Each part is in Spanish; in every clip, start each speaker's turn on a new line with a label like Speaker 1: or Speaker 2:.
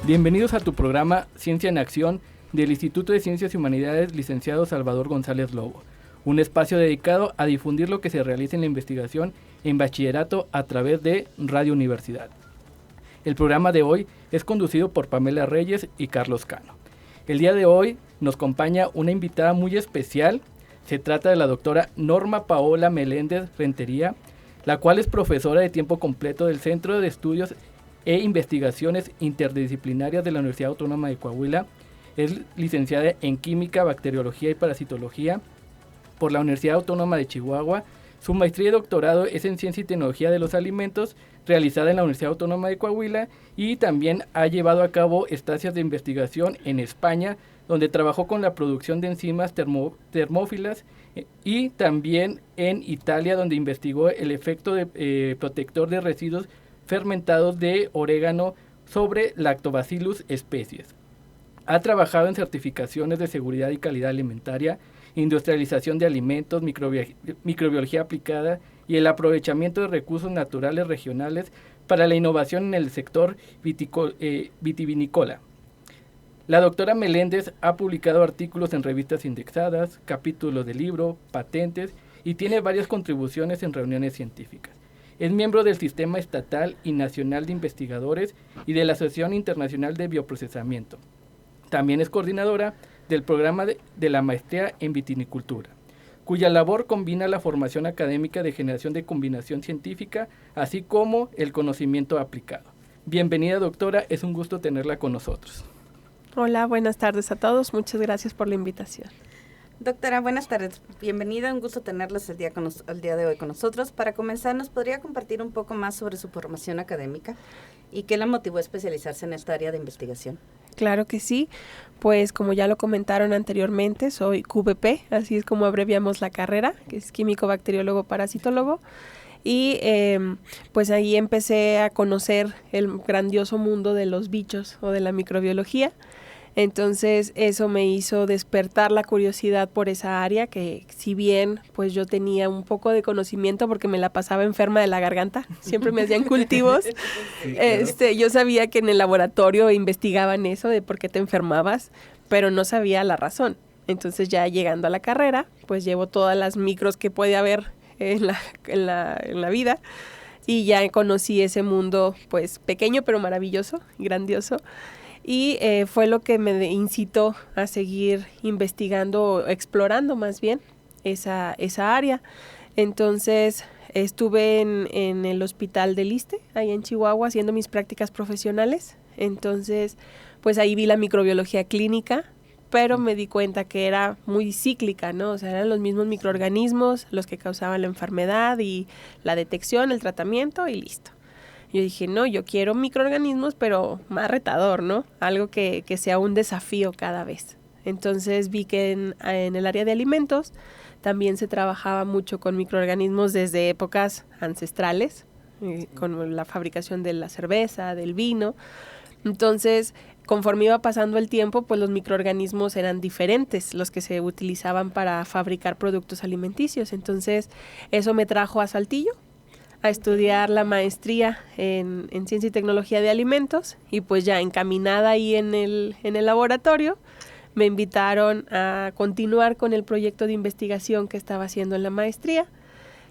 Speaker 1: Bienvenidos a tu programa Ciencia en Acción del Instituto de Ciencias y Humanidades Licenciado Salvador González Lobo, un espacio dedicado a difundir lo que se realiza en la investigación en bachillerato a través de Radio Universidad. El programa de hoy es conducido por Pamela Reyes y Carlos Cano. El día de hoy nos acompaña una invitada muy especial. Se trata de la doctora Norma Paola Meléndez Rentería, la cual es profesora de tiempo completo del Centro de Estudios e Investigaciones Interdisciplinarias de la Universidad Autónoma de Coahuila. Es licenciada en Química, Bacteriología y Parasitología por la Universidad Autónoma de Chihuahua. Su maestría y doctorado es en Ciencia y Tecnología de los Alimentos, realizada en la Universidad Autónoma de Coahuila, y también ha llevado a cabo estancias de investigación en España, donde trabajó con la producción de enzimas termófilas, y también en Italia, donde investigó el efecto protector de residuos fermentados de orégano sobre Lactobacillus species. Ha trabajado en certificaciones de seguridad y calidad alimentaria, industrialización de alimentos, microbiología aplicada y el aprovechamiento de recursos naturales regionales para la innovación en el sector vitivinícola. La doctora Meléndez ha publicado artículos en revistas indexadas, capítulos de libro, patentes y tiene varias contribuciones en reuniones científicas. Es miembro del Sistema Estatal y Nacional de Investigadores y de la Asociación Internacional de Bioprocesamiento. También es coordinadora del programa de la maestría en vitinicultura, cuya labor combina la formación académica de generación de combinación científica, así como el conocimiento aplicado. Bienvenida, doctora, es un gusto tenerla con nosotros.
Speaker 2: Hola, buenas tardes a todos, muchas gracias por la invitación.
Speaker 3: Doctora, buenas tardes, bienvenida, un gusto tenerlos el día de hoy con nosotros. Para comenzar, ¿nos podría compartir un poco más sobre su formación académica y qué la motivó a especializarse en esta área de investigación?
Speaker 2: Claro que sí, pues como ya lo comentaron anteriormente, soy QVP, así es como abreviamos la carrera, que es químico, bacteriólogo, parasitólogo, y pues ahí empecé a conocer el grandioso mundo de los bichos o de la microbiología. Entonces eso me hizo despertar la curiosidad por esa área, que si bien pues yo tenía un poco de conocimiento porque me la pasaba enferma de la garganta, siempre me hacían cultivos, sí, claro. Yo sabía que en el laboratorio investigaban eso de por qué te enfermabas, pero no sabía la razón. Entonces ya llegando a la carrera, pues llevo todas las micros que puede haber en la vida, y ya conocí ese mundo pues pequeño pero maravilloso, grandioso. Y fue lo que me incitó a seguir investigando, explorando más bien esa área. Entonces estuve en el hospital del ISSSTE, ahí en Chihuahua, haciendo mis prácticas profesionales. Entonces, pues ahí vi la microbiología clínica, pero me di cuenta que era muy cíclica, ¿no? O sea, eran los mismos microorganismos los que causaban la enfermedad y la detección, el tratamiento y listo. Yo dije, no, yo quiero microorganismos, pero más retador, ¿no? Algo que sea un desafío cada vez. Entonces vi que en el área de alimentos también se trabajaba mucho con microorganismos desde épocas ancestrales, con la fabricación de la cerveza, del vino. Entonces, conforme iba pasando el tiempo, pues los microorganismos eran diferentes, los que se utilizaban para fabricar productos alimenticios. Entonces, eso me trajo a Saltillo a estudiar la maestría en Ciencia y Tecnología de Alimentos, y pues ya encaminada ahí en el laboratorio, me invitaron a continuar con el proyecto de investigación que estaba haciendo en la maestría,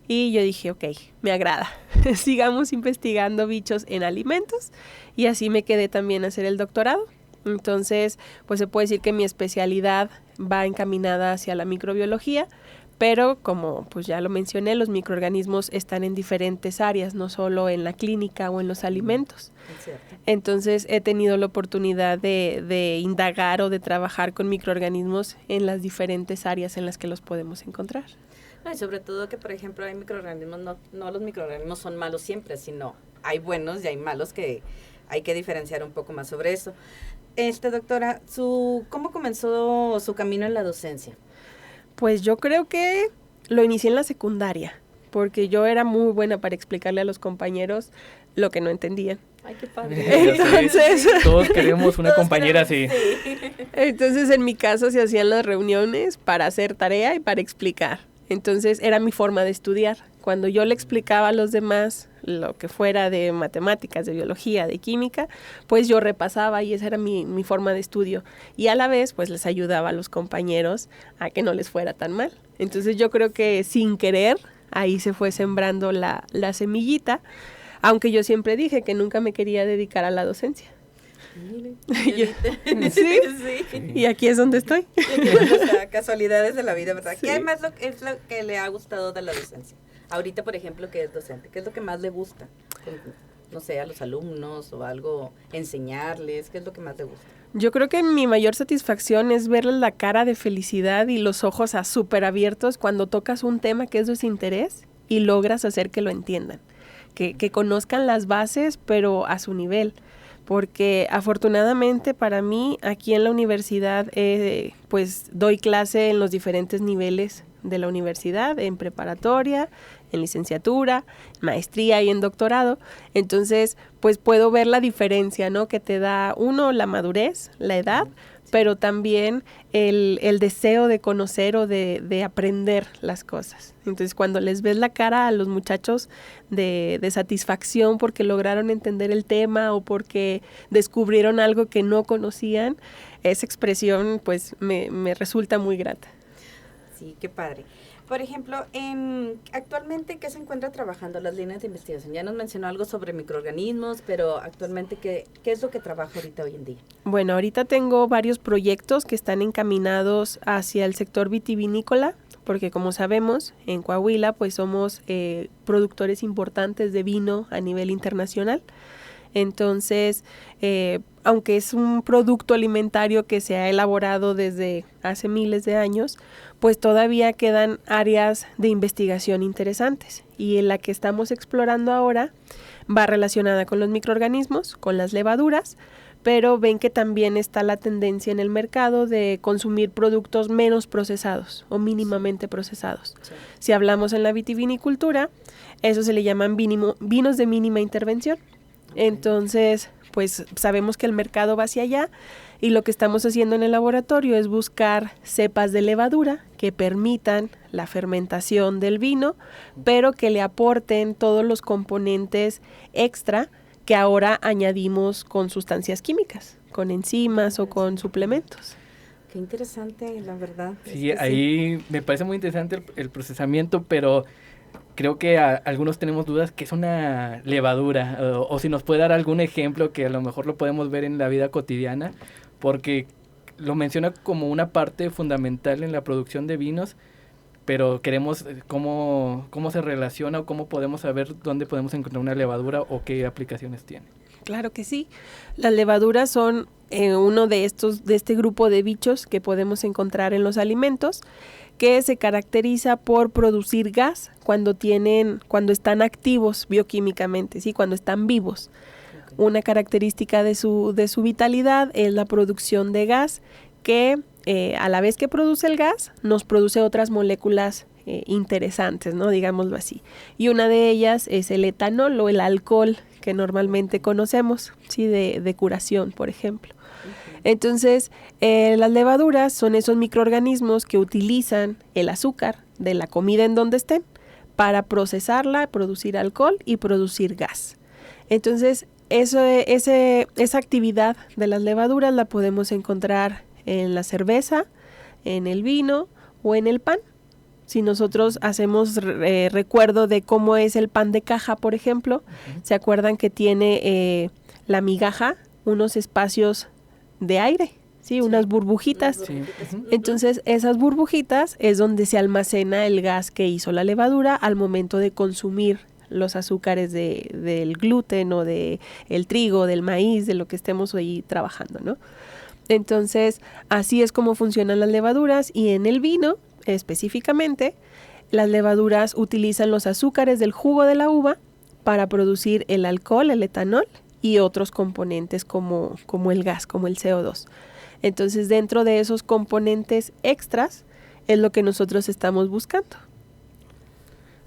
Speaker 2: y yo dije, ok, me agrada, sigamos investigando bichos en alimentos, y así me quedé también a hacer el doctorado. Entonces, pues se puede decir que mi especialidad va encaminada hacia la microbiología, pero como pues ya lo mencioné, los microorganismos están en diferentes áreas, no solo en la clínica o en los alimentos. Entonces he tenido la oportunidad de indagar o de trabajar con microorganismos en las diferentes áreas en las que los podemos encontrar.
Speaker 3: No, y sobre todo que, por ejemplo, hay microorganismos, no los microorganismos son malos siempre, sino hay buenos y hay malos, que hay que diferenciar un poco más sobre eso. Doctora, ¿cómo comenzó su camino en la docencia?
Speaker 2: Pues yo creo que lo inicié en la secundaria, porque yo era muy buena para explicarle a los compañeros lo que no entendían.
Speaker 3: Ay, qué padre.
Speaker 2: Entonces,
Speaker 1: todos queremos una compañera así.
Speaker 2: Sí. Entonces, en mi caso se hacían las reuniones para hacer tarea y para explicar. Entonces era mi forma de estudiar. Cuando yo le explicaba a los demás lo que fuera de matemáticas, de biología, de química, pues yo repasaba y esa era mi forma de estudio. Y a la vez pues les ayudaba a los compañeros a que no les fuera tan mal. Entonces yo creo que sin querer ahí se fue sembrando la semillita, aunque yo siempre dije que nunca me quería dedicar a la docencia. ¿Sí? Sí. Y aquí es donde estoy.
Speaker 3: O sea, casualidades de la vida, ¿verdad?
Speaker 2: Sí.
Speaker 3: ¿Qué más es lo que le ha gustado de la docencia? Ahorita, por ejemplo, que es docente, ¿qué es lo que más le gusta? No sé, a los alumnos o algo, enseñarles, ¿qué es lo que más le gusta?
Speaker 2: Yo creo que mi mayor satisfacción es verles la cara de felicidad y los ojos súper abiertos cuando tocas un tema que es de su interés y logras hacer que lo entiendan, que conozcan las bases, pero a su nivel. Porque afortunadamente para mí aquí en la universidad pues doy clase en los diferentes niveles de la universidad, en preparatoria, en licenciatura, maestría y en doctorado. Entonces pues puedo ver la diferencia, ¿no? Que te da uno, la madurez, la edad, pero también el deseo de conocer o de aprender las cosas. Entonces, cuando les ves la cara a los muchachos de satisfacción porque lograron entender el tema o porque descubrieron algo que no conocían, esa expresión pues me resulta muy grata.
Speaker 3: Sí, qué padre. Por ejemplo, actualmente, ¿en qué se encuentra trabajando las líneas de investigación? Ya nos mencionó algo sobre microorganismos, pero actualmente, ¿qué es lo que trabaja ahorita hoy en día?
Speaker 2: Bueno, ahorita tengo varios proyectos que están encaminados hacia el sector vitivinícola, porque como sabemos, en Coahuila pues somos productores importantes de vino a nivel internacional. Entonces, aunque es un producto alimentario que se ha elaborado desde hace miles de años, pues todavía quedan áreas de investigación interesantes. Y en la que estamos explorando ahora va relacionada con los microorganismos, con las levaduras, pero ven que también está la tendencia en el mercado de consumir productos menos procesados o mínimamente procesados. Sí. Si hablamos en la vitivinicultura, eso se le llaman vinos de mínima intervención. Entonces, pues sabemos que el mercado va hacia allá y lo que estamos haciendo en el laboratorio es buscar cepas de levadura que permitan la fermentación del vino, pero que le aporten todos los componentes extra que ahora añadimos con sustancias químicas, con enzimas o con suplementos.
Speaker 3: Qué interesante, la verdad.
Speaker 1: Sí, ahí me parece muy interesante el procesamiento, pero creo que algunos tenemos dudas que es una levadura, o si nos puede dar algún ejemplo que a lo mejor lo podemos ver en la vida cotidiana, porque lo menciona como una parte fundamental en la producción de vinos, pero queremos cómo se relaciona o cómo podemos saber dónde podemos encontrar una levadura o qué aplicaciones tiene.
Speaker 2: Claro que sí. Las levaduras son uno de este grupo de bichos que podemos encontrar en los alimentos, que se caracteriza por producir gas cuando están activos bioquímicamente, ¿sí? Cuando están vivos. Okay. Una característica de su vitalidad es la producción de gas que a la vez que produce el gas nos produce otras moléculas interesantes, ¿no? Digámoslo así. Y una de ellas es el etanol o el alcohol que normalmente conocemos, ¿sí? De curación, por ejemplo. Entonces, las levaduras son esos microorganismos que utilizan el azúcar de la comida en donde estén para procesarla, producir alcohol y producir gas. Entonces, esa actividad de las levaduras la podemos encontrar en la cerveza, en el vino o en el pan. Si nosotros hacemos recuerdo de cómo es el pan de caja, por ejemplo, ¿se acuerdan que tiene la migaja unos espacios de aire? Sí, unas burbujitas. Sí. Entonces, esas burbujitas es donde se almacena el gas que hizo la levadura al momento de consumir los azúcares del gluten o del trigo, del maíz, de lo que estemos ahí trabajando, ¿no? Entonces, así es como funcionan las levaduras y en el vino, específicamente, las levaduras utilizan los azúcares del jugo de la uva para producir el alcohol, el etanol y otros componentes como el gas, como el CO2. Entonces, dentro de esos componentes extras es lo que nosotros estamos buscando.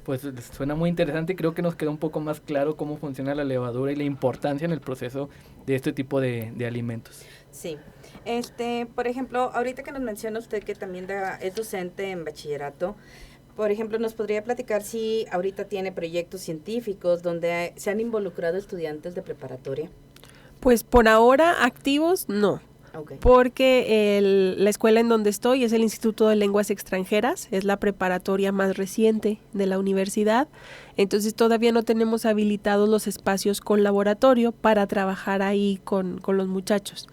Speaker 1: Pues suena muy interesante y creo que nos queda un poco más claro cómo funciona la levadura y la importancia en el proceso de este tipo de alimentos.
Speaker 3: Sí. Por ejemplo, ahorita que nos menciona usted que también es docente en bachillerato, Por ejemplo, ¿nos podría platicar si ahorita tiene proyectos científicos donde se han involucrado estudiantes de preparatoria?
Speaker 2: Pues por ahora activos no,
Speaker 3: Okay.
Speaker 2: porque la escuela en donde estoy es el Instituto de Lenguas Extranjeras, es la preparatoria más reciente de la universidad, entonces todavía no tenemos habilitados los espacios con laboratorio para trabajar ahí con los muchachos.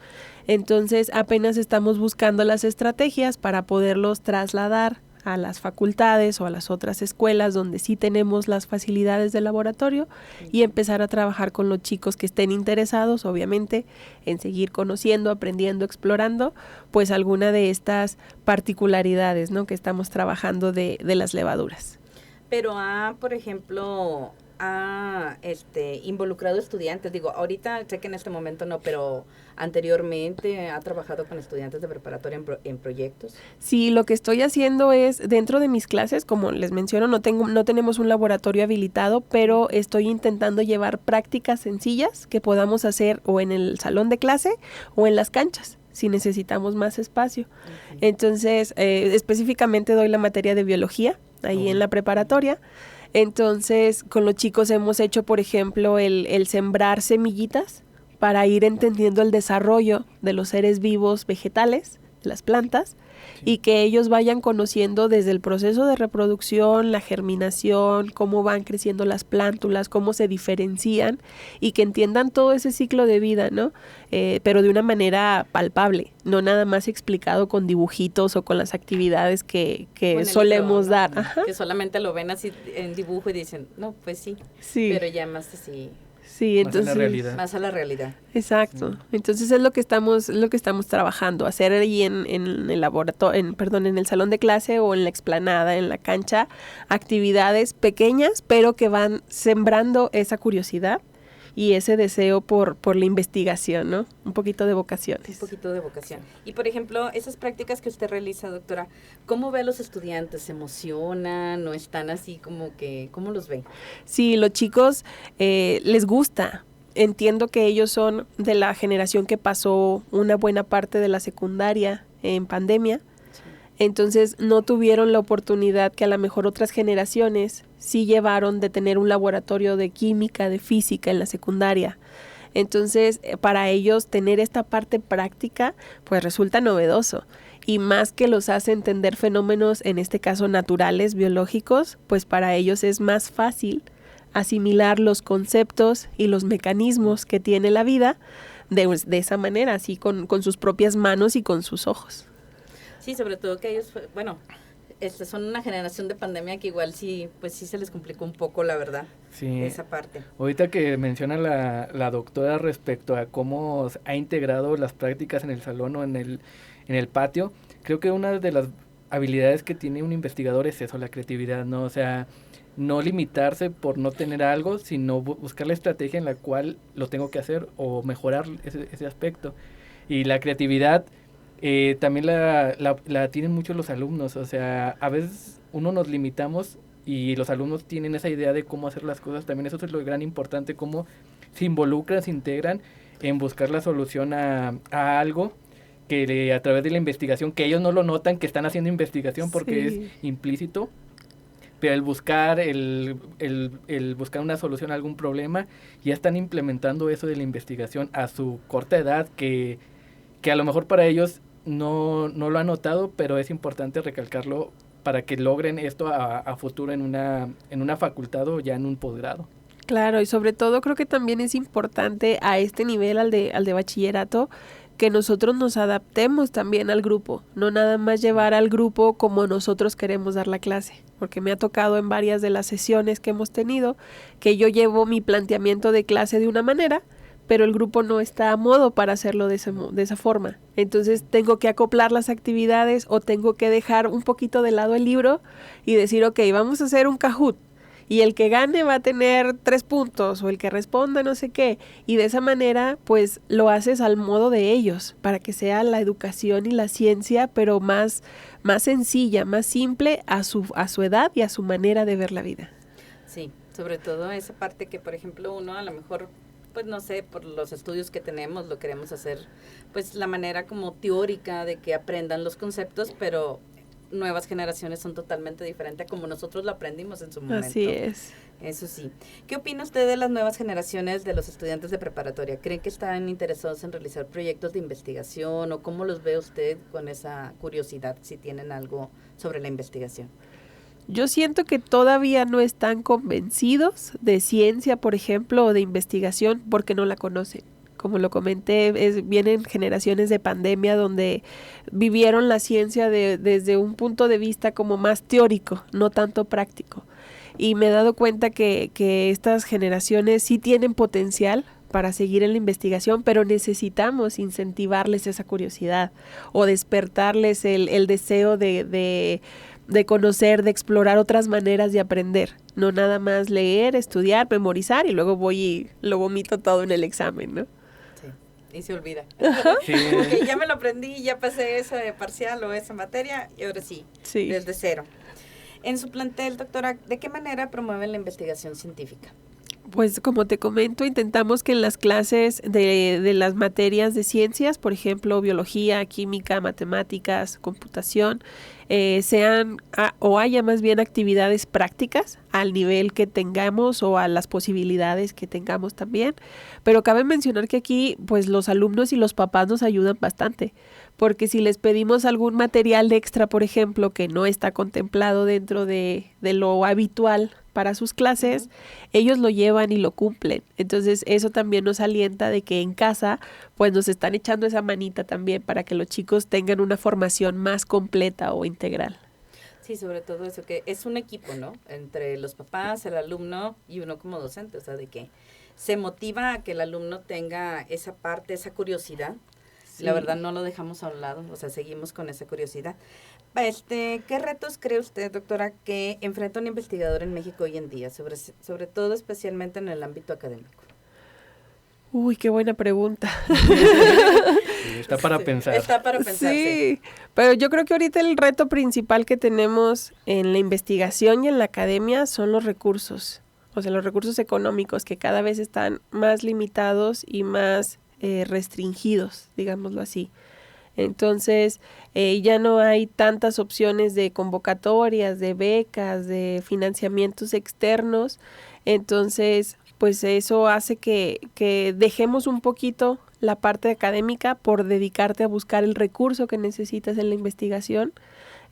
Speaker 2: Entonces apenas estamos buscando las estrategias para poderlos trasladar a las facultades o a las otras escuelas donde sí tenemos las facilidades de laboratorio y empezar a trabajar con los chicos que estén interesados, obviamente, en seguir conociendo, aprendiendo, explorando, pues alguna de estas particularidades, ¿no?, que estamos trabajando de las levaduras.
Speaker 3: Pero por ejemplo, involucrado estudiantes, digo, ahorita sé que en este momento no, pero anteriormente ha trabajado con estudiantes de preparatoria en proyectos.
Speaker 2: Sí, lo que estoy haciendo es, dentro de mis clases, como les menciono, no tenemos un laboratorio habilitado, pero estoy intentando llevar prácticas sencillas que podamos hacer o en el salón de clase o en las canchas, si necesitamos más espacio. Okay. Entonces, específicamente doy la materia de biología ahí en la preparatoria. Entonces, con los chicos hemos hecho, por ejemplo, el sembrar semillitas para ir entendiendo el desarrollo de los seres vivos vegetales, las plantas, sí, y que ellos vayan conociendo desde el proceso de reproducción, la germinación, cómo van creciendo las plántulas, cómo se diferencian y que entiendan todo ese ciclo de vida, ¿no? Pero de una manera palpable, no nada más explicado con dibujitos o con las actividades que solemos dar.
Speaker 3: ¿no? Ajá. Que solamente lo ven así en dibujo y dicen, no, pues sí, pero ya más así.
Speaker 2: Sí, entonces
Speaker 3: más a la realidad.
Speaker 2: Exacto. Sí. Entonces es lo que estamos trabajando, hacer ahí en el laboratorio, en el salón de clase o en la explanada, en la cancha, actividades pequeñas, pero que van sembrando esa curiosidad y ese deseo por la investigación, ¿no? Un poquito de vocaciones.
Speaker 3: Un poquito de vocación. Y, por ejemplo, esas prácticas que usted realiza, doctora, ¿cómo ve a los estudiantes? ¿Se emocionan o están así como que, cómo los ve?
Speaker 2: Sí, los chicos les gusta. Entiendo que ellos son de la generación que pasó una buena parte de la secundaria en pandemia. Entonces no tuvieron la oportunidad que a lo mejor otras generaciones sí llevaron de tener un laboratorio de química, de física en la secundaria. Entonces para ellos tener esta parte práctica pues resulta novedoso y más que los hace entender fenómenos, en este caso naturales, biológicos, pues para ellos es más fácil asimilar los conceptos y los mecanismos que tiene la vida de esa manera, así con sus propias manos y con sus ojos.
Speaker 3: Sí, sobre todo que ellos, bueno, son una generación de pandemia que igual sí, pues sí se les complicó un poco, la verdad,
Speaker 1: sí,
Speaker 3: esa parte.
Speaker 1: Ahorita que menciona la doctora respecto a cómo ha integrado las prácticas en el salón o en el patio, creo que una de las habilidades que tiene un investigador es eso, la creatividad, ¿no? O sea, no limitarse por no tener algo, sino buscar la estrategia en la cual lo tengo que hacer o mejorar ese aspecto. Y la creatividad también la tienen mucho los alumnos, o sea, a veces uno nos limitamos y los alumnos tienen esa idea de cómo hacer las cosas, también eso es lo gran importante, cómo se involucran, se integran en buscar la solución a algo que a través de la investigación, que ellos no lo notan que están haciendo investigación porque sí, es implícito, pero el buscar buscar una solución a algún problema, ya están implementando eso de la investigación a su corta edad, que a lo mejor para ellos no lo han notado, pero es importante recalcarlo para que logren esto a futuro en una facultad o ya en un posgrado.
Speaker 2: Claro, y sobre todo creo que también es importante a este nivel, al de bachillerato, que nosotros nos adaptemos también al grupo, no nada más llevar al grupo como nosotros queremos dar la clase, porque me ha tocado en varias de las sesiones que hemos tenido que yo llevo mi planteamiento de clase de una manera, pero el grupo no está a modo para hacerlo de esa forma. Entonces tengo que acoplar las actividades o tengo que dejar un poquito de lado el libro y decir, ok, vamos a hacer un Kahoot. Y el que gane va a tener 3 puntos o el que responda no sé qué. Y de esa manera, pues lo haces al modo de ellos, para que sea la educación y la ciencia, pero más sencilla, más simple a su edad y a su manera de ver la vida.
Speaker 3: Sí, sobre todo esa parte que, por ejemplo, uno a lo mejor, pues no sé, por los estudios que tenemos, lo queremos hacer, pues la manera como teórica de que aprendan los conceptos, pero nuevas generaciones son totalmente diferentes a como nosotros lo aprendimos en su momento.
Speaker 2: Así es.
Speaker 3: Eso sí. ¿Qué opina usted de las nuevas generaciones de los estudiantes de preparatoria? ¿Creen que están interesados en realizar proyectos de investigación o cómo los ve usted con esa curiosidad, si tienen algo sobre la investigación?
Speaker 2: Yo siento que todavía no están convencidos de ciencia, por ejemplo, o de investigación porque no la conocen. Como lo comenté, vienen generaciones de pandemia donde vivieron la ciencia desde un punto de vista como más teórico, no tanto práctico. Y me he dado cuenta que estas generaciones sí tienen potencial para seguir en la investigación, pero necesitamos incentivarles esa curiosidad o despertarles el deseo de conocer, de explorar otras maneras de aprender. No nada más leer, estudiar, memorizar y luego voy y lo vomito todo en el examen, ¿no?
Speaker 3: Y se olvida.
Speaker 1: Sí.
Speaker 3: Porque ya me lo aprendí, ya pasé esa parcial o esa materia y ahora sí, desde cero. En su plantel, doctora, ¿de qué manera promueven la investigación científica?
Speaker 2: Pues como te comento, intentamos que en las clases de las materias de ciencias, por ejemplo, biología, química, matemáticas, computación, sean o haya más bien actividades prácticas al nivel que tengamos o a las posibilidades que tengamos también. Pero cabe mencionar que aquí pues los alumnos y los papás nos ayudan bastante, porque si les pedimos algún material extra, por ejemplo, que no está contemplado dentro de lo habitual para sus clases, ellos lo llevan y lo cumplen. Entonces eso también nos alienta de que en casa pues nos están echando esa manita también para que los chicos tengan una formación más completa o integral.
Speaker 3: Sí, sobre todo eso, que es un equipo, ¿no? Entre los papás, el alumno y uno como docente, o sea, de que se motiva a que el alumno tenga esa parte, esa curiosidad. Sí. La verdad no lo dejamos a un lado, o sea, seguimos con esa curiosidad. ¿Qué retos cree usted, doctora, que enfrenta un investigador en México hoy en día, sobre todo especialmente en el ámbito académico?
Speaker 2: Uy, qué buena pregunta.
Speaker 1: Sí, está para pensar.
Speaker 3: Está para pensar,
Speaker 2: sí. Pero yo creo que ahorita el reto principal que tenemos en la investigación y en la academia son los recursos, o sea, los recursos económicos que cada vez están más limitados y más restringidos, digámoslo así. Entonces, ya no hay tantas opciones de convocatorias, de becas, de financiamientos externos. Entonces, pues eso hace que dejemos un poquito la parte académica por dedicarte a buscar el recurso que necesitas en la investigación.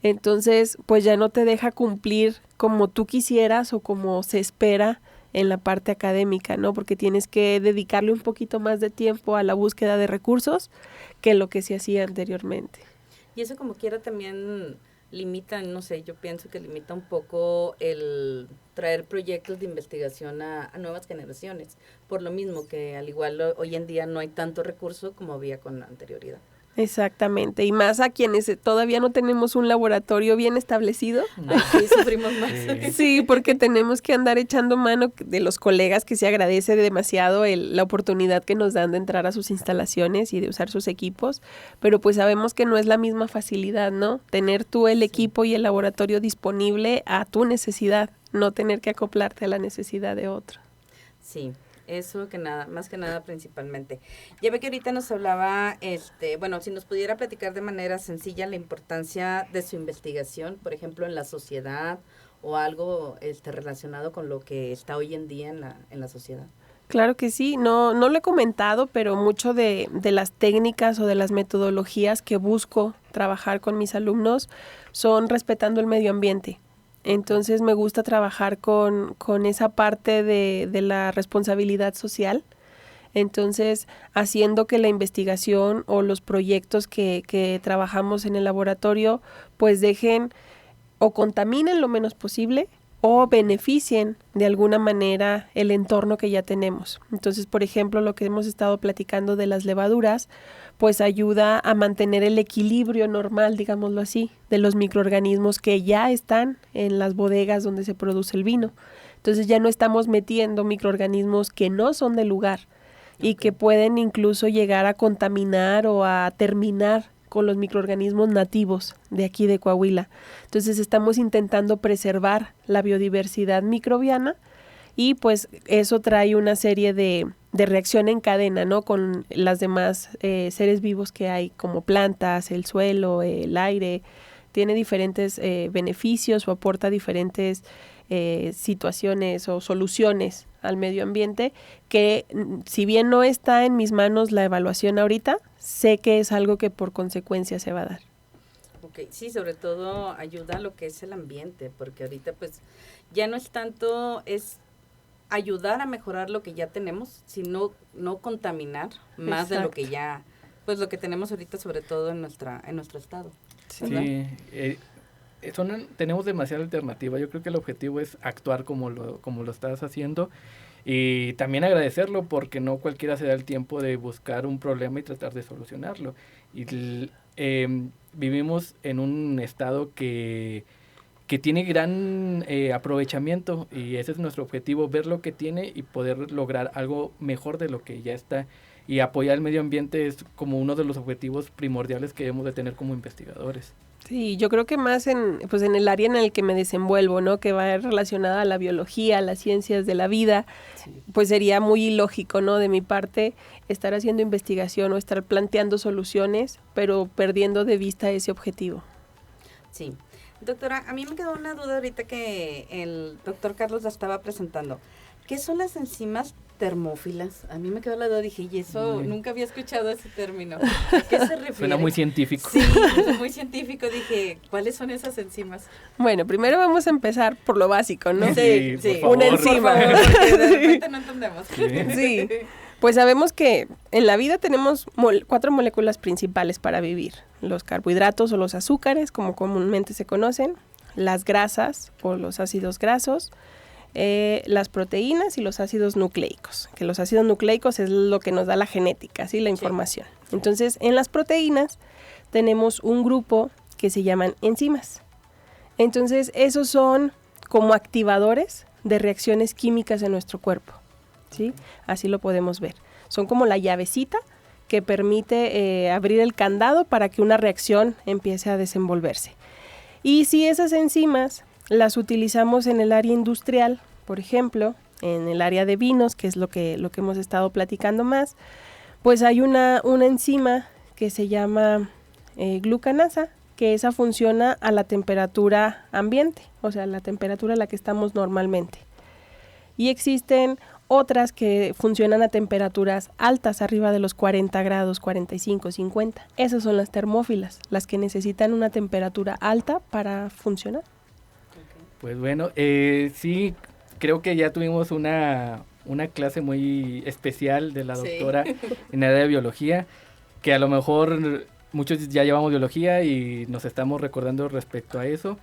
Speaker 2: Entonces, pues ya no te deja cumplir como tú quisieras o como se espera en la parte académica, ¿no? Porque tienes que dedicarle un poquito más de tiempo a la búsqueda de recursos que lo que se hacía anteriormente.
Speaker 3: Y eso como quiera también limita, no sé, yo pienso que limita un poco el traer proyectos de investigación a nuevas generaciones, por lo mismo que al igual hoy en día no hay tanto recurso como había con anterioridad.
Speaker 2: Exactamente, y más a quienes todavía no tenemos un laboratorio bien establecido.
Speaker 3: Sí, sufrimos más.
Speaker 2: Sí, porque tenemos que andar echando mano de los colegas, que se agradece demasiado la oportunidad que nos dan de entrar a sus instalaciones y de usar sus equipos, pero pues sabemos que no es la misma facilidad, ¿no? Tener tú el equipo y el laboratorio disponible a tu necesidad, no tener que acoplarte a la necesidad de otro.
Speaker 3: Sí. Eso que nada, más que nada principalmente. Ya ve que ahorita nos hablaba, bueno, si nos pudiera platicar de manera sencilla la importancia de su investigación, por ejemplo, en la sociedad o algo relacionado con lo que está hoy en día en la sociedad.
Speaker 2: Claro que sí, no lo he comentado, pero mucho de las técnicas o de las metodologías que busco trabajar con mis alumnos son respetando el medio ambiente. Entonces me gusta trabajar con esa parte de la responsabilidad social. Entonces, haciendo que la investigación o los proyectos que trabajamos en el laboratorio, pues dejen o contaminen lo menos posible o beneficien de alguna manera el entorno que ya tenemos. Entonces, por ejemplo, lo que hemos estado platicando de las levaduras, pues ayuda a mantener el equilibrio normal, digámoslo así, de los microorganismos que ya están en las bodegas donde se produce el vino. Entonces ya no estamos metiendo microorganismos que no son del lugar y que pueden incluso llegar a contaminar o a terminar con los microorganismos nativos de aquí de Coahuila. Entonces estamos intentando preservar la biodiversidad microbiana y pues eso trae una serie de reacción en cadena, ¿no? Con las demás seres vivos que hay, como plantas, el suelo, el aire. tiene diferentes beneficios o aporta diferentes situaciones o soluciones al medio ambiente que si bien no está en mis manos la evaluación ahorita, sé que es algo que por consecuencia se va a dar.
Speaker 3: Okay. Sí, sobre todo ayuda a lo que es el ambiente, porque ahorita pues ya no es tanto, es ayudar a mejorar lo que ya tenemos, sino no contaminar más de lo que ya, pues lo que tenemos ahorita, sobre todo en nuestro estado.
Speaker 1: Sí, tenemos demasiada alternativa. Yo creo que el objetivo es actuar como lo estás haciendo y también agradecerlo porque no cualquiera se da el tiempo de buscar un problema y tratar de solucionarlo. Y vivimos en un estado que tiene gran aprovechamiento y ese es nuestro objetivo, ver lo que tiene y poder lograr algo mejor de lo que ya está. Y apoyar el medio ambiente es como uno de los objetivos primordiales que debemos de tener como investigadores.
Speaker 2: Sí, yo creo que más en el área en el que me desenvuelvo, ¿no? Que va relacionada a la biología, a las ciencias de la vida, sí. Pues sería muy ilógico, ¿no? De mi parte, estar haciendo investigación o estar planteando soluciones, pero perdiendo de vista ese objetivo.
Speaker 3: Sí. Doctora, a mí me quedó una duda ahorita que el doctor Carlos la estaba presentando. ¿Qué son las enzimas termófilas? A mí me quedó la duda, dije, y eso, nunca había escuchado ese término. ¿A qué se refiere?
Speaker 1: Suena muy científico.
Speaker 3: Sí, muy científico. Dije, ¿cuáles son esas enzimas?
Speaker 2: Bueno, primero vamos a empar por lo básico, ¿no?
Speaker 3: Sí.
Speaker 2: Una enzima.
Speaker 3: Por favor, porque de repente no entendemos.
Speaker 2: Sí. Pues sabemos que en la vida tenemos 4 moléculas principales para vivir. Los carbohidratos o los azúcares, como comúnmente se conocen, las grasas o los ácidos grasos, las proteínas y los ácidos nucleicos, que los ácidos nucleicos es lo que nos da la genética, ¿sí? La información. Sí. Entonces, en las proteínas tenemos un grupo que se llaman enzimas. Entonces, esos son como activadores de reacciones químicas en nuestro cuerpo, ¿sí? Así lo podemos ver. Son como la llavecita que permite abrir el candado para que una reacción empiece a desenvolverse. Y si esas enzimas las utilizamos en el área industrial, por ejemplo, en el área de vinos, que es lo que hemos estado platicando más, pues hay una enzima que se llama glucanasa, que esa funciona a la temperatura ambiente, o sea, la temperatura a la que estamos normalmente. Y existen otras que funcionan a temperaturas altas, arriba de los 40 grados, 45, 50. Esas son las termófilas, las que necesitan una temperatura alta para funcionar.
Speaker 1: Pues bueno, sí, creo que ya tuvimos una clase muy especial de la doctora en el área de biología, que a lo mejor muchos ya llevamos biología y nos estamos recordando respecto a eso,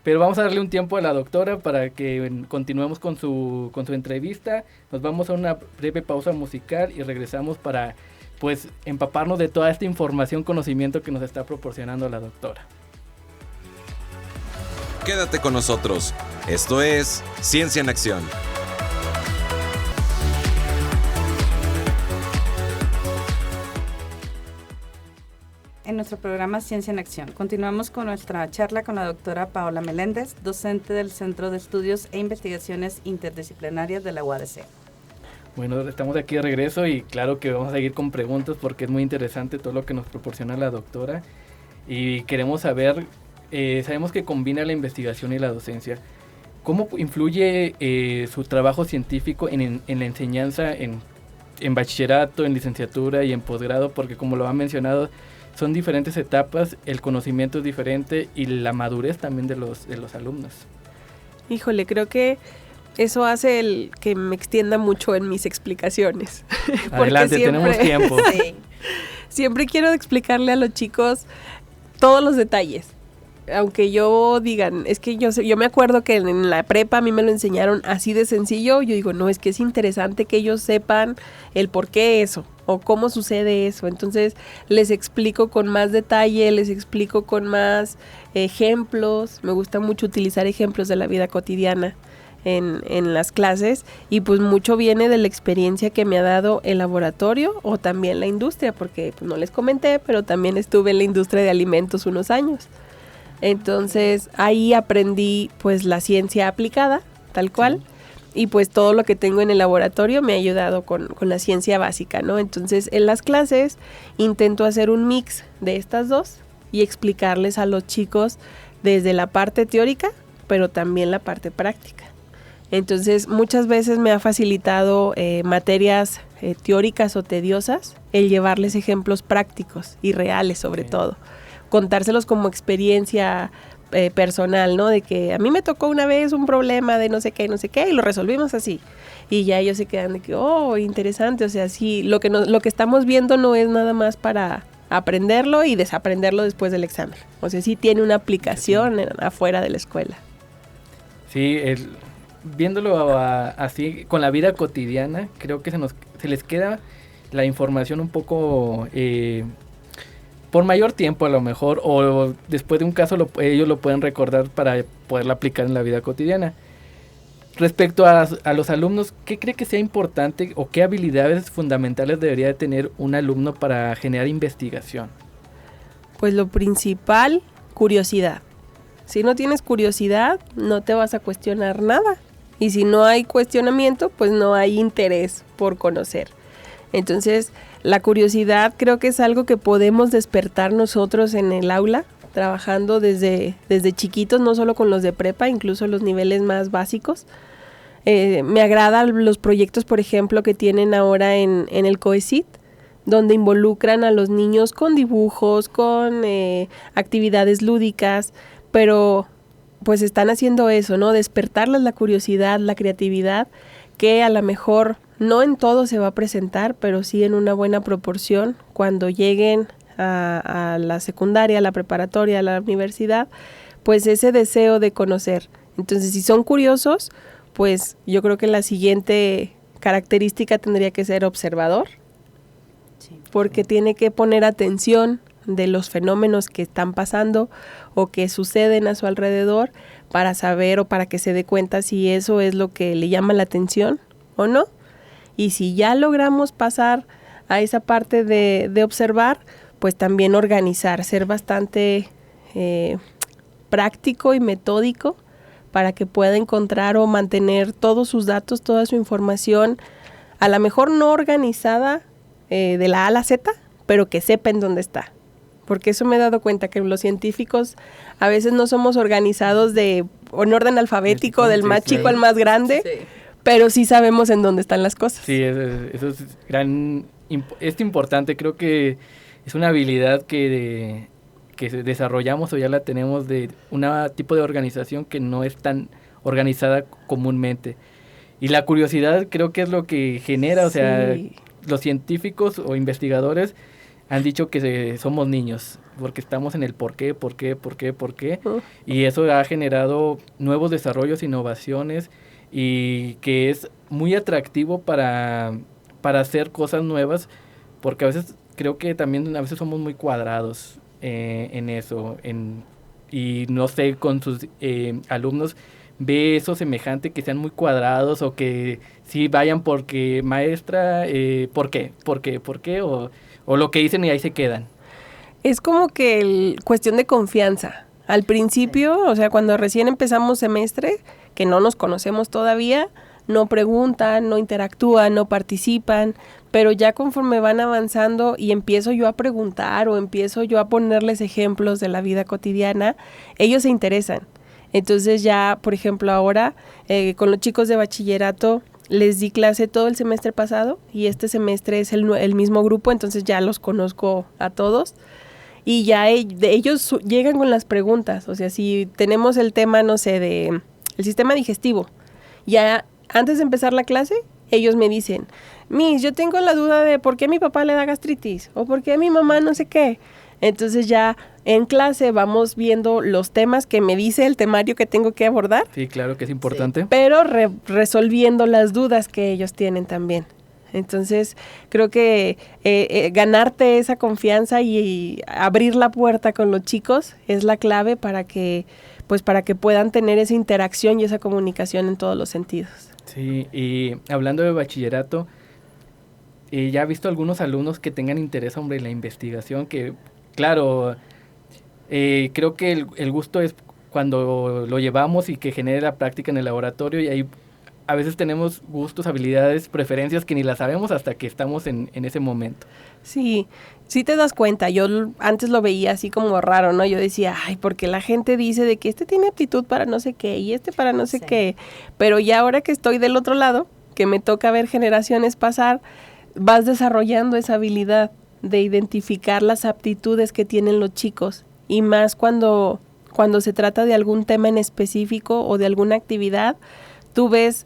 Speaker 1: pero vamos a darle un tiempo a la doctora para que continuemos con su entrevista. Nos vamos a una breve pausa musical y regresamos para pues empaparnos de toda esta información, conocimiento que nos está proporcionando la doctora.
Speaker 4: Quédate con nosotros. Esto es Ciencia en Acción.
Speaker 3: En nuestro programa Ciencia en Acción, continuamos con nuestra charla con la doctora Paola Meléndez, docente del Centro de Estudios e Investigaciones Interdisciplinarias de la UADC.
Speaker 1: Bueno, estamos aquí de regreso y claro que vamos a seguir con preguntas porque es muy interesante todo lo que nos proporciona la doctora y queremos saber... sabemos que combina la investigación y la docencia. ¿Cómo influye su trabajo científico en la enseñanza en bachillerato, en licenciatura y en posgrado? Porque como lo han mencionado, son diferentes etapas, el conocimiento es diferente y la madurez también de los alumnos.
Speaker 2: Híjole, creo que eso hace que me extienda mucho en mis explicaciones.
Speaker 1: Adelante, tenemos tiempo.
Speaker 2: Sí. Siempre quiero explicarle a los chicos todos los detalles. Aunque yo digan, es que yo me acuerdo que en la prepa a mí me lo enseñaron así de sencillo, yo digo, no, es que es interesante que ellos sepan el por qué eso, o cómo sucede eso. Entonces les explico con más detalle, les explico con más ejemplos. Me gusta mucho utilizar ejemplos de la vida cotidiana en las clases, y pues mucho viene de la experiencia que me ha dado el laboratorio o también la industria, porque pues, no les comenté, pero también estuve en la industria de alimentos unos años. Entonces ahí aprendí pues la ciencia aplicada, tal cual, y pues todo lo que tengo en el laboratorio me ha ayudado con la ciencia básica, ¿no? Entonces en las clases intento hacer un mix de estas dos y explicarles a los chicos desde la parte teórica, pero también la parte práctica. Entonces, muchas veces me ha facilitado materias teóricas o tediosas el llevarles ejemplos prácticos y reales sobre todo. Contárselos como experiencia personal, ¿no? De que a mí me tocó una vez un problema de no sé qué, y lo resolvimos así. Y ya ellos se quedan de que, oh, interesante, o sea, sí, lo que estamos viendo no es nada más para aprenderlo y desaprenderlo después del examen. O sea, sí tiene una aplicación afuera de la escuela.
Speaker 1: Sí, viéndolo así con la vida cotidiana, creo que se les queda la información un poco por mayor tiempo a lo mejor, o después de un caso ellos lo pueden recordar para poderlo aplicar en la vida cotidiana. Respecto a los alumnos, ¿qué cree que sea importante o qué habilidades fundamentales debería de tener un alumno para generar investigación?
Speaker 2: Pues lo principal, curiosidad. Si no tienes curiosidad, no te vas a cuestionar nada. Y si no hay cuestionamiento, pues no hay interés por conocer. Entonces, la curiosidad creo que es algo que podemos despertar nosotros en el aula, trabajando desde chiquitos, no solo con los de prepa, incluso los niveles más básicos. Me agradan los proyectos, por ejemplo, que tienen ahora en el COECIT, donde involucran a los niños con dibujos, con actividades lúdicas, pero pues están haciendo eso, ¿no? Despertarles la curiosidad, la creatividad, que a lo mejor no en todo se va a presentar, pero sí en una buena proporción cuando lleguen a la secundaria, a la preparatoria, a la universidad, pues ese deseo de conocer. Entonces, si son curiosos, pues yo creo que la siguiente característica tendría que ser observador, porque tiene que poner atención de los fenómenos que están pasando o que suceden a su alrededor para saber o para que se dé cuenta si eso es lo que le llama la atención o no. Y si ya logramos pasar a esa parte de observar, pues también organizar, ser bastante práctico y metódico para que pueda encontrar o mantener todos sus datos, toda su información, a lo mejor no organizada de la A a la Z, pero que sepa en dónde está. Porque eso me he dado cuenta, que los científicos a veces no somos organizados en orden alfabético, del más chico al más grande, pero sí sabemos en dónde están las cosas.
Speaker 1: Sí, eso es importante. Creo que es una habilidad que desarrollamos o ya la tenemos de un tipo de organización que no es tan organizada comúnmente. Y la curiosidad creo que es lo que genera, o sea, los científicos o investigadores han dicho que somos niños, porque estamos en el por qué, y eso ha generado nuevos desarrollos, innovaciones, y que es muy atractivo para hacer cosas nuevas, porque a veces creo que también a veces somos muy cuadrados en eso, y no sé, con sus alumnos ve eso semejante, que sean muy cuadrados o que sí vayan porque maestra, ¿por qué? O lo que dicen y ahí se quedan.
Speaker 2: Es como que cuestión de confianza. Al principio, o sea, cuando recién empezamos semestre, que no nos conocemos todavía, no preguntan, no interactúan, no participan, pero ya conforme van avanzando y empiezo yo a preguntar o empiezo yo a ponerles ejemplos de la vida cotidiana, ellos se interesan. Entonces ya, por ejemplo, ahora con los chicos de bachillerato les di clase todo el semestre pasado y este semestre es el mismo grupo, entonces ya los conozco a todos. Y ya ellos llegan con las preguntas, o sea, si tenemos el tema, no sé, de el sistema digestivo, ya antes de empezar la clase, ellos me dicen, Miss, yo tengo la duda de por qué a mi papá le da gastritis, o por qué a mi mamá no sé qué. Entonces ya en clase vamos viendo los temas que me dice el temario que tengo que abordar.
Speaker 1: Sí, claro que es importante.
Speaker 2: Sí, pero resolviendo las dudas que ellos tienen también. Entonces, creo que ganarte esa confianza y abrir la puerta con los chicos es la clave para que puedan tener esa interacción y esa comunicación en todos los sentidos.
Speaker 1: Sí, y hablando de bachillerato, ya he visto algunos alumnos que tengan interés sobre la investigación, que, claro, creo que el gusto es cuando lo llevamos y que genere la práctica en el laboratorio, y ahí a veces tenemos gustos, habilidades, preferencias que ni las sabemos hasta que estamos en ese momento.
Speaker 2: Sí, sí te das cuenta. Yo antes lo veía así como raro, ¿no? Yo decía, ay, porque la gente dice de que este tiene aptitud para no sé qué y este para no sé qué. Pero ya ahora que estoy del otro lado, que me toca ver generaciones pasar, vas desarrollando esa habilidad de identificar las aptitudes que tienen los chicos. Y más cuando se trata de algún tema en específico o de alguna actividad, tú ves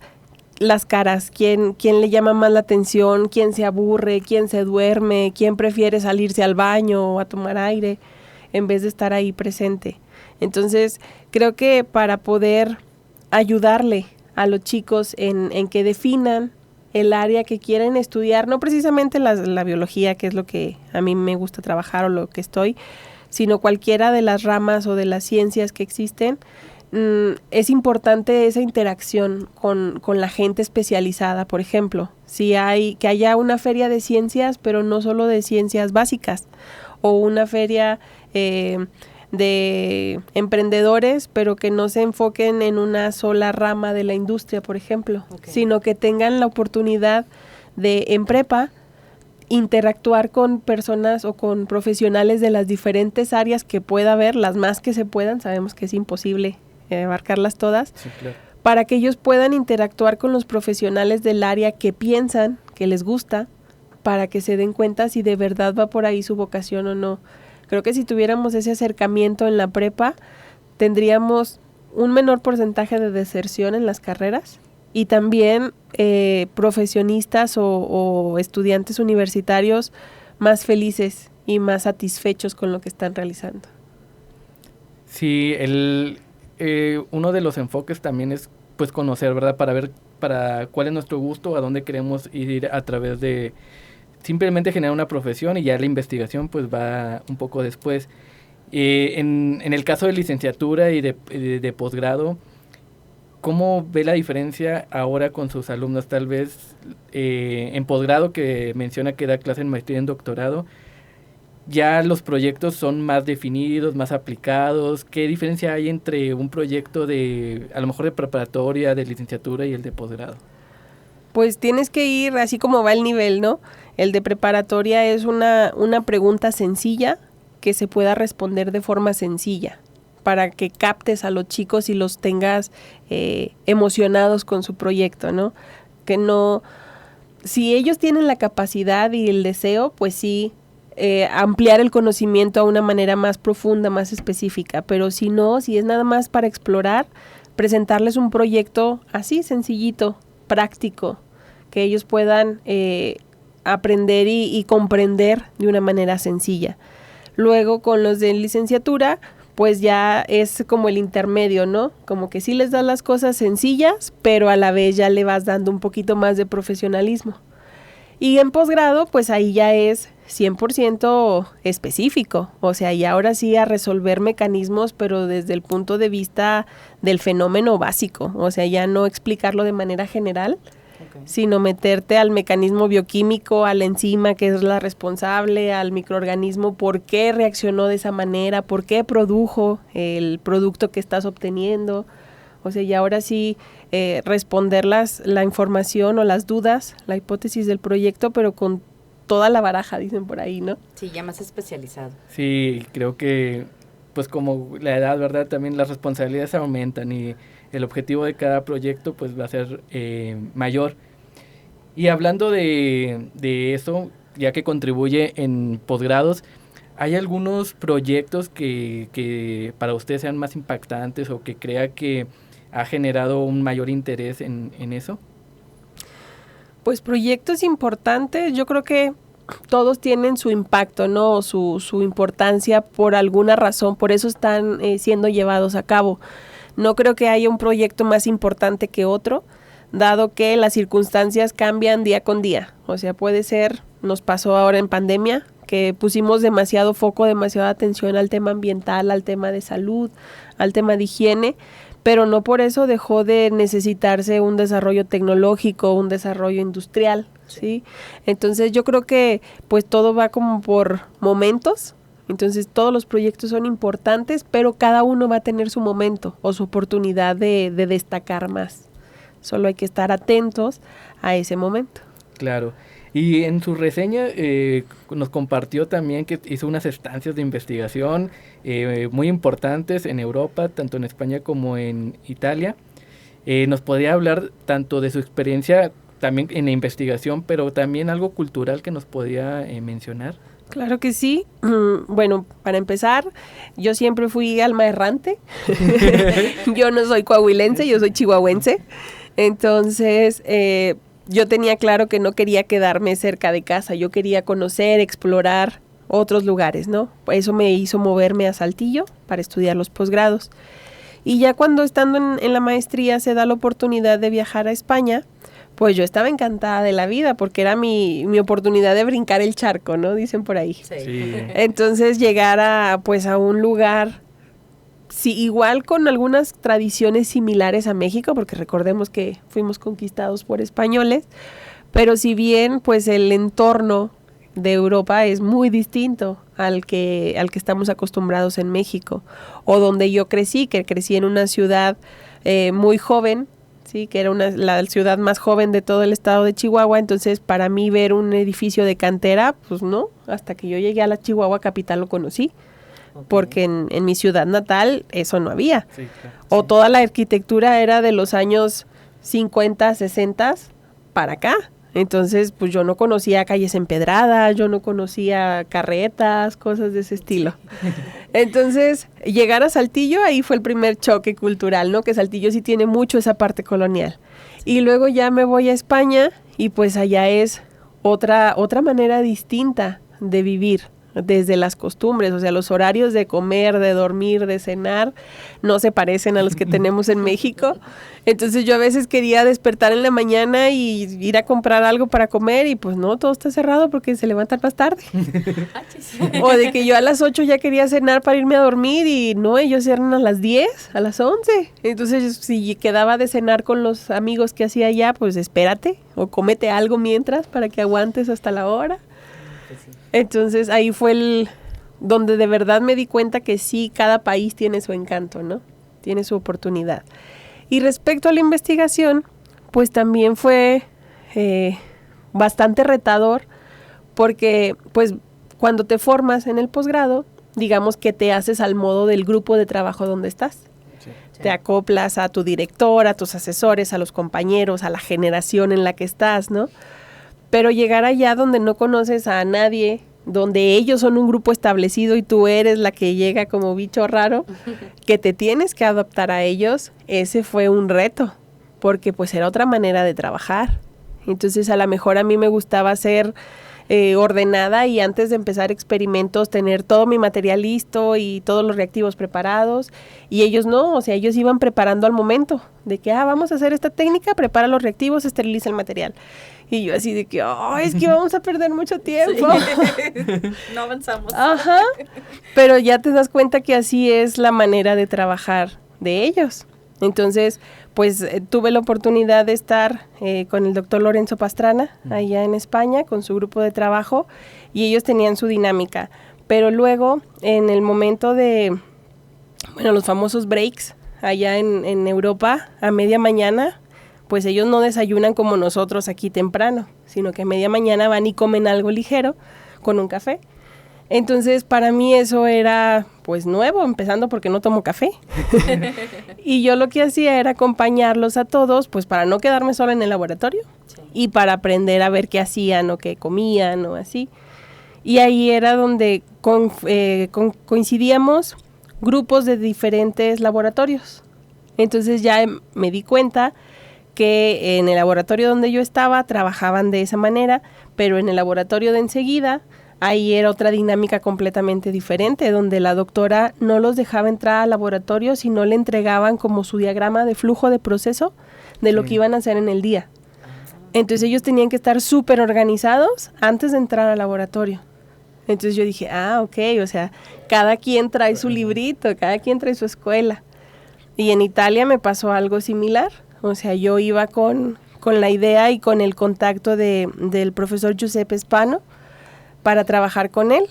Speaker 2: las caras, quién le llama más la atención, quién se aburre, quién se duerme, quién prefiere salirse al baño o a tomar aire en vez de estar ahí presente. Entonces, creo que para poder ayudarle a los chicos en que definan el área que quieren estudiar, no precisamente la biología, que es lo que a mí me gusta trabajar o lo que estoy, sino cualquiera de las ramas o de las ciencias que existen, es importante esa interacción con la gente especializada. Por ejemplo, que haya una feria de ciencias, pero no solo de ciencias básicas, o una feria de emprendedores, pero que no se enfoquen en una sola rama de la industria, por ejemplo, sino que tengan la oportunidad de, en prepa, interactuar con personas o con profesionales de las diferentes áreas que pueda haber, las más que se puedan, sabemos que es imposible abarcarlas todas,
Speaker 1: Sí, claro.
Speaker 2: para que ellos puedan interactuar con los profesionales del área que piensan, que les gusta, para que se den cuenta si de verdad va por ahí su vocación o no. Creo que si tuviéramos ese acercamiento en la prepa, tendríamos un menor porcentaje de deserción en las carreras y también profesionistas o estudiantes universitarios más felices y más satisfechos con lo que están realizando.
Speaker 1: Sí, uno de los enfoques también es pues conocer, ¿verdad? Para ver cuál es nuestro gusto, a dónde queremos ir a través de simplemente generar una profesión, y ya la investigación pues va un poco después. En el caso de licenciatura y de posgrado, ¿cómo ve la diferencia ahora con sus alumnos? Tal vez en posgrado, que menciona que da clase en maestría y en doctorado, ya los proyectos son más definidos, más aplicados. ¿Qué diferencia hay entre un proyecto a lo mejor de preparatoria, de licenciatura, y el de posgrado?
Speaker 2: Pues tienes que ir así como va el nivel, ¿no? El de preparatoria es una pregunta sencilla que se pueda responder de forma sencilla, para que captes a los chicos y los tengas emocionados con su proyecto, ¿no? Que no, si ellos tienen la capacidad y el deseo, pues sí, ampliar el conocimiento a una manera más profunda, más específica, pero si no, si es nada más para explorar, presentarles un proyecto así, sencillito, práctico, que ellos puedan aprender y comprender de una manera sencilla. Luego, con los de licenciatura, pues ya es como el intermedio, ¿no? Como que sí les das las cosas sencillas, pero a la vez ya le vas dando un poquito más de profesionalismo. Y en posgrado, pues ahí ya es 100% específico, o sea, y ahora sí a resolver mecanismos, pero desde el punto de vista del fenómeno básico, o sea, ya no explicarlo de manera general, sino meterte al mecanismo bioquímico, a la enzima que es la responsable, al microorganismo, por qué reaccionó de esa manera, por qué produjo el producto que estás obteniendo. O sea, y ahora sí responder la información o las dudas, la hipótesis del proyecto, pero con toda la baraja, dicen por ahí, ¿no?
Speaker 3: Sí, ya más especializado.
Speaker 1: Sí, creo que pues como la edad, ¿verdad? También las responsabilidades aumentan y el objetivo de cada proyecto pues va a ser mayor. Y hablando de eso, ya que contribuye en posgrados, ¿hay algunos proyectos que para usted sean más impactantes o que crea que ha generado un mayor interés en eso?
Speaker 2: Pues proyectos importantes, yo creo que todos tienen su impacto, ¿no? Su importancia por alguna razón, por eso están siendo llevados a cabo. No creo que haya un proyecto más importante que otro, dado que las circunstancias cambian día con día. O sea, puede ser, nos pasó ahora en pandemia, que pusimos demasiado foco, demasiada atención al tema ambiental, al tema de salud, al tema de higiene, pero no por eso dejó de necesitarse un desarrollo tecnológico, un desarrollo industrial, ¿sí? Entonces yo creo que pues todo va como por momentos. Entonces todos los proyectos son importantes, pero cada uno va a tener su momento o su oportunidad de destacar más. solo hay que estar atentos a ese momento.
Speaker 1: Claro. Y en su reseña nos compartió también que hizo unas estancias de investigación muy importantes en Europa, tanto en España como en Italia. Nos podría hablar tanto de su experiencia también en la investigación, pero también algo cultural que nos podría mencionar.
Speaker 2: Claro que sí. Bueno, para empezar, yo siempre fui alma errante. Yo no soy coahuilense, yo soy chihuahuense. Entonces, yo tenía claro que no quería quedarme cerca de casa. Yo quería conocer, explorar otros lugares, ¿no? Eso me hizo moverme a Saltillo para estudiar los posgrados. Y ya cuando estando en la maestría se da la oportunidad de viajar a España, pues yo estaba encantada de la vida porque era mi oportunidad de brincar el charco, ¿no? Dicen por ahí.
Speaker 1: Sí.
Speaker 2: Entonces llegar a un lugar, sí, igual con algunas tradiciones similares a México, porque recordemos que fuimos conquistados por españoles, pero si bien pues el entorno de Europa es muy distinto al que estamos acostumbrados en México, o donde yo crecí en una ciudad muy joven, sí, que era la ciudad más joven de todo el estado de Chihuahua. Entonces para mí ver un edificio de cantera, pues no, hasta que yo llegué a la Chihuahua capital lo conocí, porque en mi ciudad natal eso no había,
Speaker 1: Sí, claro.
Speaker 2: o toda la arquitectura era de los años 50, 60 para acá. Entonces, pues yo no conocía calles empedradas, yo no conocía carretas, cosas de ese estilo. Entonces, llegar a Saltillo, ahí fue el primer choque cultural, ¿no? Que Saltillo sí tiene mucho esa parte colonial. Y luego ya me voy a España y pues allá es otra manera distinta de vivir, desde las costumbres, o sea, los horarios de comer, de dormir, de cenar, no se parecen a los que tenemos en México. Entonces yo a veces quería despertar en la mañana y ir a comprar algo para comer y pues no, todo está cerrado porque se levantan más tarde. O de que yo a las 8 ya quería cenar para irme a dormir y no, ellos cierran a las 10, a las 11. Entonces si quedaba de cenar con los amigos que hacía allá, pues espérate o cómete algo mientras para que aguantes hasta la hora. Entonces ahí fue donde de verdad me di cuenta que sí, cada país tiene su encanto, ¿no? Tiene su oportunidad. Y respecto a la investigación, pues también fue bastante retador porque pues cuando te formas en el posgrado, digamos que te haces al modo del grupo de trabajo donde estás.
Speaker 1: Sí.
Speaker 2: Te acoplas a tu director, a tus asesores, a los compañeros, a la generación en la que estás, ¿no? Pero llegar allá donde no conoces a nadie, donde ellos son un grupo establecido y tú eres la que llega como bicho raro, que te tienes que adaptar a ellos, ese fue un reto, porque pues era otra manera de trabajar. Entonces a lo mejor a mí me gustaba ser ordenada y antes de empezar experimentos tener todo mi material listo y todos los reactivos preparados, y ellos no, o sea, ellos iban preparando al momento, de que vamos a hacer esta técnica, prepara los reactivos, esteriliza el material. Y yo así de que, es que vamos a perder mucho tiempo.
Speaker 3: Sí. No avanzamos.
Speaker 2: Ajá, pero ya te das cuenta que así es la manera de trabajar de ellos. Entonces, pues tuve la oportunidad de estar con el doctor Lorenzo Pastrana allá en España con su grupo de trabajo y ellos tenían su dinámica. Pero luego, en el momento de, los famosos breaks allá en Europa, a media mañana, pues ellos no desayunan como nosotros aquí temprano, sino que a media mañana van y comen algo ligero con un café. Entonces, para mí eso era pues nuevo, empezando porque no tomo café. Y yo lo que hacía era acompañarlos a todos, pues para no quedarme sola en el laboratorio, sí, y para aprender a ver qué hacían o qué comían o así. Y ahí era donde coincidíamos grupos de diferentes laboratorios. Entonces ya me di cuenta que en el laboratorio donde yo estaba trabajaban de esa manera, pero en el laboratorio de enseguida, ahí era otra dinámica completamente diferente, donde la doctora no los dejaba entrar al laboratorio, sino le entregaban como su diagrama de flujo de proceso de lo que iban a hacer en el día. Entonces ellos tenían que estar súper organizados antes de entrar al laboratorio. Entonces yo dije, ok, o sea, cada quien trae su librito, cada quien trae su escuela. Y en Italia me pasó algo similar. O sea, yo iba con la idea y con el contacto del profesor Giuseppe Spano para trabajar con él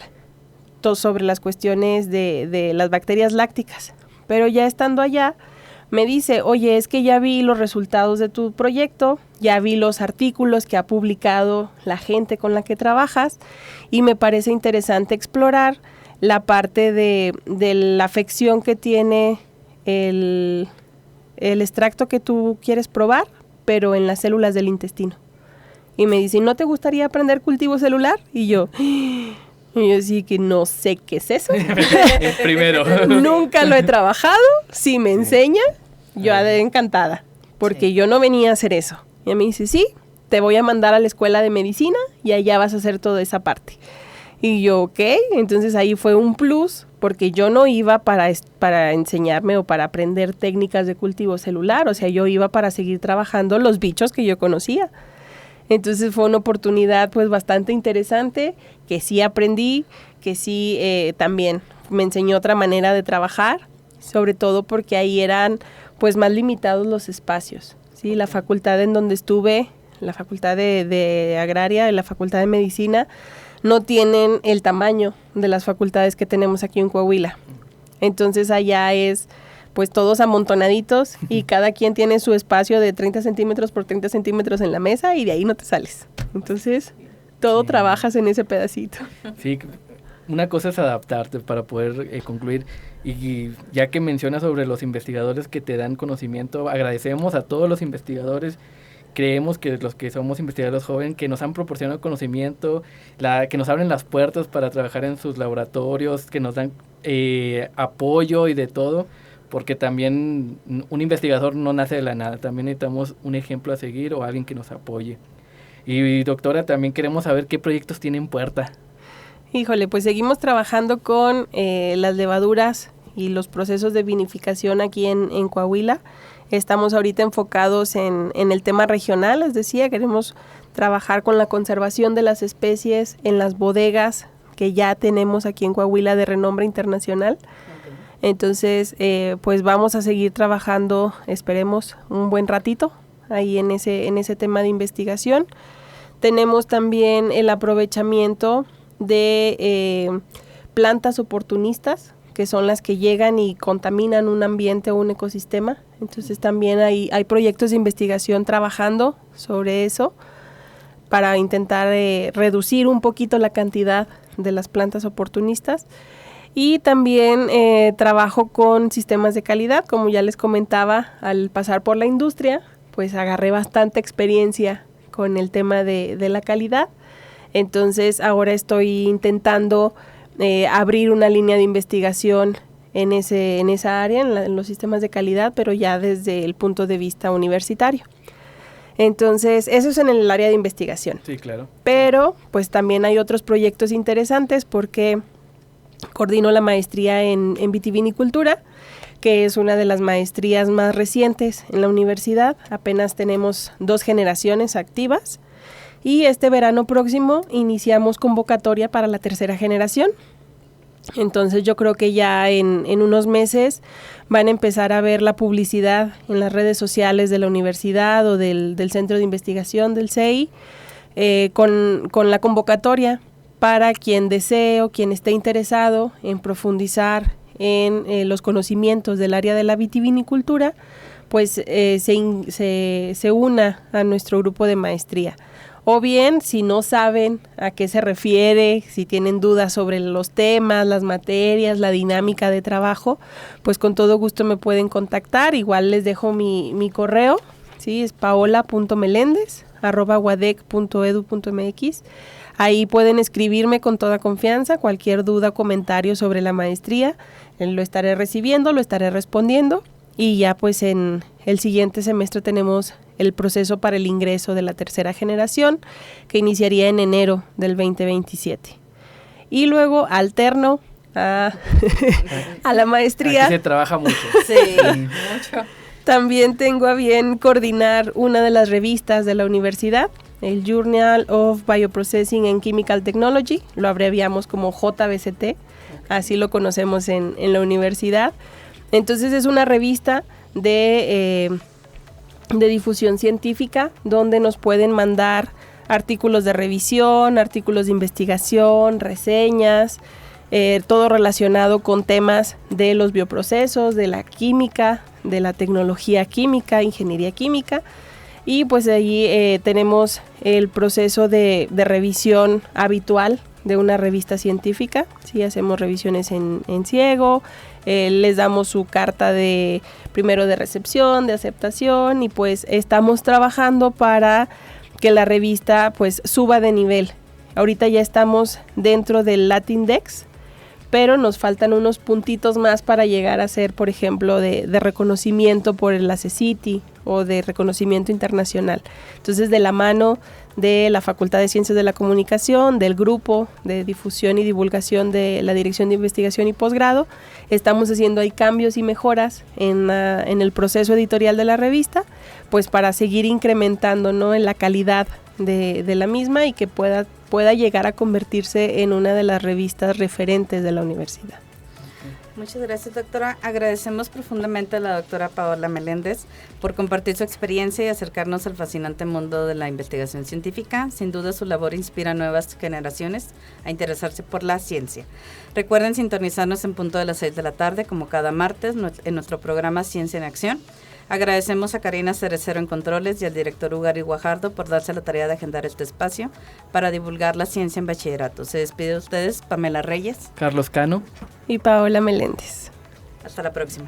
Speaker 2: sobre las cuestiones de las bacterias lácticas. Pero ya estando allá, me dice, oye, es que ya vi los resultados de tu proyecto, ya vi los artículos que ha publicado la gente con la que trabajas y me parece interesante explorar la parte de la afección que tiene el extracto que tú quieres probar, pero en las células del intestino. Y me dice, ¿no te gustaría aprender cultivo celular? Y yo sí que no sé qué es eso.
Speaker 1: Primero.
Speaker 2: Nunca lo he trabajado. Si me enseña, yo encantada, porque yo no venía a hacer eso. Y me dice, sí, te voy a mandar a la escuela de medicina y allá vas a hacer toda esa parte. Y yo, ok, entonces ahí fue un plus, porque yo no iba para enseñarme o para aprender técnicas de cultivo celular, o sea, yo iba para seguir trabajando los bichos que yo conocía. Entonces fue una oportunidad pues bastante interesante, que sí aprendí, que sí también me enseñó otra manera de trabajar, sobre todo porque ahí eran pues más limitados los espacios, ¿sí? La facultad en donde estuve, la facultad de Agraria y la facultad de Medicina, no tienen el tamaño de las facultades que tenemos aquí en Coahuila. Entonces allá es pues todos amontonaditos y cada quien tiene su espacio de 30 centímetros por 30 centímetros en la mesa y de ahí no te sales. Entonces todo trabajas en ese pedacito.
Speaker 1: Sí, una cosa es adaptarte para poder concluir. Y ya que mencionas sobre los investigadores que te dan conocimiento, agradecemos a todos los investigadores. Creemos que los que somos investigadores jóvenes, que nos han proporcionado conocimiento, que nos abren las puertas para trabajar en sus laboratorios, que nos dan apoyo y de todo, porque también un investigador no nace de la nada, también necesitamos un ejemplo a seguir o alguien que nos apoye. Y doctora, también queremos saber qué proyectos tiene en puerta.
Speaker 2: Híjole, pues seguimos trabajando con las levaduras y los procesos de vinificación aquí en Coahuila. Estamos ahorita enfocados en el tema regional, les decía, queremos trabajar con la conservación de las especies en las bodegas que ya tenemos aquí en Coahuila de renombre internacional. Okay. Entonces, pues vamos a seguir trabajando, esperemos, un buen ratito ahí en ese tema de investigación. Tenemos también el aprovechamiento de plantas oportunistas, que son las que llegan y contaminan un ambiente o un ecosistema. Entonces también hay proyectos de investigación trabajando sobre eso para intentar reducir un poquito la cantidad de las plantas oportunistas. Y también trabajo con sistemas de calidad, como ya les comentaba, al pasar por la industria, pues agarré bastante experiencia con el tema de la calidad. Entonces ahora estoy intentando abrir una línea de investigación en esa área, en los sistemas de calidad, pero ya desde el punto de vista universitario. Entonces, eso es en el área de investigación.
Speaker 1: Sí, claro.
Speaker 2: Pero, pues también hay otros proyectos interesantes porque coordino la maestría en vitivinicultura, que es una de las maestrías más recientes en la universidad. Apenas tenemos 2 generaciones activas. Y este verano próximo iniciamos convocatoria para la 3ª generación. Entonces yo creo que ya en unos meses van a empezar a ver la publicidad en las redes sociales de la universidad o del Centro de Investigación del CEI con la convocatoria para quien desee o quien esté interesado en profundizar en los conocimientos del área de la vitivinicultura, pues se una a nuestro grupo de maestría. O bien, si no saben a qué se refiere, si tienen dudas sobre los temas, las materias, la dinámica de trabajo, pues con todo gusto me pueden contactar. Igual les dejo mi correo, ¿sí? Es paola.melendez@uadec.edu.mx. Ahí pueden escribirme con toda confianza, cualquier duda o comentario sobre la maestría, lo estaré recibiendo, lo estaré respondiendo. Y ya pues en el siguiente semestre tenemos el proceso para el ingreso de la 3ª generación, que iniciaría en enero del 2027. Y luego alterno a la maestría.
Speaker 1: Aquí se trabaja mucho.
Speaker 3: Sí, mucho.
Speaker 2: También tengo a bien coordinar una de las revistas de la universidad, el Journal of Bioprocessing and Chemical Technology, lo abreviamos como JBCT, así lo conocemos en la universidad. Entonces es una revista de difusión científica donde nos pueden mandar artículos de revisión, artículos de investigación, reseñas, todo relacionado con temas de los bioprocesos, de la química, de la tecnología química, ingeniería química. Y pues allí tenemos el proceso de revisión habitual de una revista científica. Sí, hacemos revisiones en ciego, les damos su carta primero de recepción, de aceptación, y pues estamos trabajando para que la revista pues suba de nivel. Ahorita ya estamos dentro del Latindex, pero nos faltan unos puntitos más para llegar a ser, por ejemplo, de reconocimiento por el ACCITI o de reconocimiento internacional. Entonces, de la mano de la Facultad de Ciencias de la Comunicación, del grupo de difusión y divulgación de la Dirección de Investigación y Posgrado, estamos haciendo ahí cambios y mejoras en el proceso editorial de la revista, pues para seguir incrementando, ¿no?, en la calidad de la misma y que pueda llegar a convertirse en una de las revistas referentes de la universidad.
Speaker 3: Muchas gracias, doctora. Agradecemos profundamente a la doctora Paola Meléndez por compartir su experiencia y acercarnos al fascinante mundo de la investigación científica. Sin duda, su labor inspira a nuevas generaciones a interesarse por la ciencia. Recuerden sintonizarnos en punto de las 6 de la tarde, como cada martes, en nuestro programa Ciencia en Acción. Agradecemos a Karina Cerecero en Controles y al director Ugari Guajardo por darse la tarea de agendar este espacio para divulgar la ciencia en bachillerato. Se despide de ustedes Pamela Reyes,
Speaker 1: Carlos Cano
Speaker 2: y Paola Meléndez.
Speaker 3: Hasta la próxima.